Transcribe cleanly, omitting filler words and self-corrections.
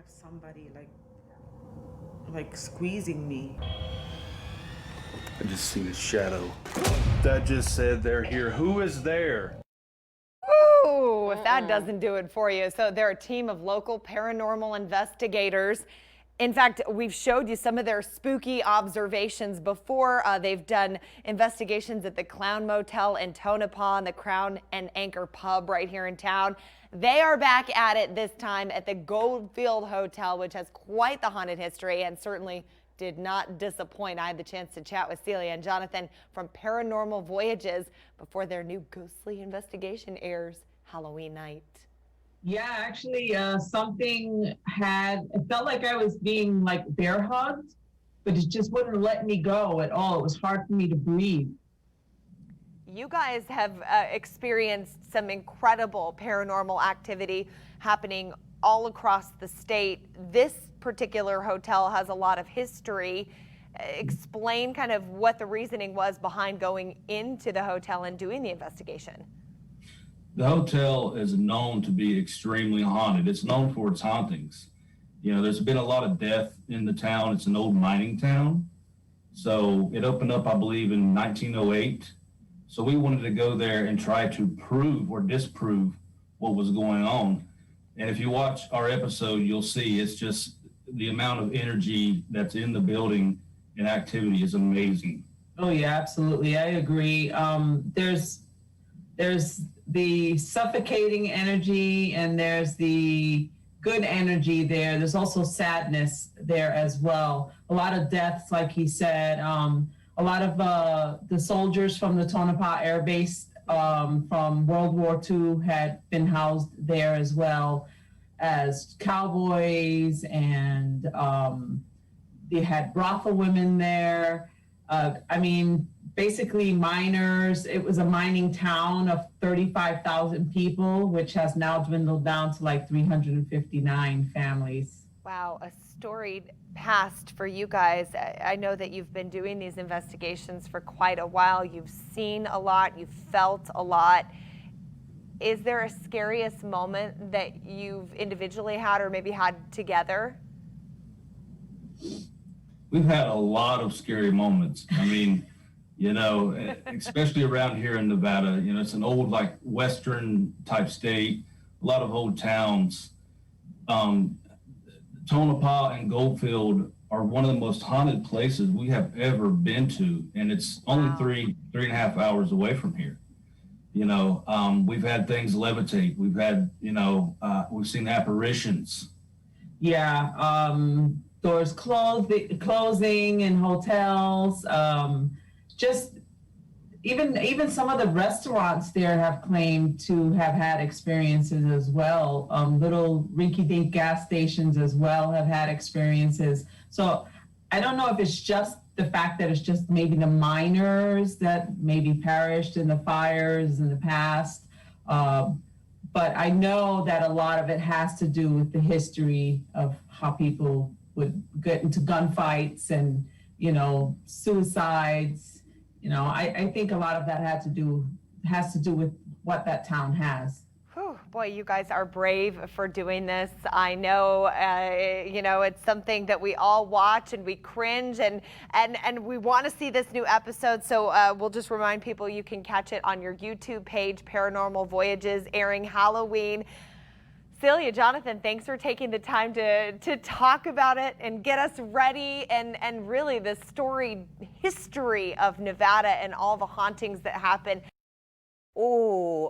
have somebody like squeezing me. I just seen a shadow. That just said they're here. Who is there? Ooh, if that doesn't do it for you. So they're a team of local paranormal investigators. In fact, we've showed you some of their spooky observations before. They've done investigations at the Clown Motel in Tonopah and the Crown and Anchor Pub right here in town. They are back at it this time at the Goldfield Hotel, which has quite the haunted history and certainly did not disappoint. I had the chance to chat with Celia and Johnathan from Paranormal Voyages before their new ghostly investigation airs Halloween night. Yeah, actually, it felt like I was being like bear hugged, but it just wouldn't let me go at all. It was hard for me to breathe. You guys have experienced some incredible paranormal activity happening all across the state. This particular hotel has a lot of history. Explain kind of what the reasoning was behind going into the hotel and doing the investigation. The hotel is known to be extremely haunted. It's known for its hauntings. You know, there's been a lot of death in the town. It's an old mining town. So it opened up, I believe, in 1908. So we wanted to go there and try to prove or disprove what was going on. And if you watch our episode, you'll see it's just the amount of energy that's in the building and activity is amazing. Oh yeah, absolutely. I agree. There's the suffocating energy and there's the good energy there. There's also sadness there as well. A lot of deaths, like he said. A lot of the soldiers from the Tonopah Air Base from World War II had been housed there as well as cowboys, and they had brothel women there. Basically miners. It was a mining town of 35,000 people, which has now dwindled down to like 359 families. Wow, a storied past for you guys. I know that you've been doing these investigations for quite a while. You've seen a lot, you've felt a lot. Is there a scariest moment that you've individually had or maybe had together? We've had a lot of scary moments. I mean, you know, especially around here in Nevada, you know, it's an old, like, Western type state, a lot of old towns. Tonopah and Goldfield are one of the most haunted places we have ever been to, and it's only three and a half hours away from here. You know, we've had things levitate. We've had, we've seen apparitions. Yeah, doors closing in hotels. Just even some of the restaurants there have claimed to have had experiences as well. Little rinky-dink gas stations as well have had experiences. So I don't know if it's just the fact that it's just maybe the miners that maybe perished in the fires in the past. But I know that a lot of it has to do with the history of how people would get into gunfights and, suicides. I think a lot of that has to do with what that town has. Whew, boy, you guys are brave for doing this. I know, it's something that we all watch and we cringe and we want to see this new episode. So we'll just remind people you can catch it on your YouTube page, Paranormal Voyages, airing Halloween. Celia Johnathan, thanks for taking the time to talk about it and get us ready and really the storied history of Nevada and all the hauntings that happen. Oh.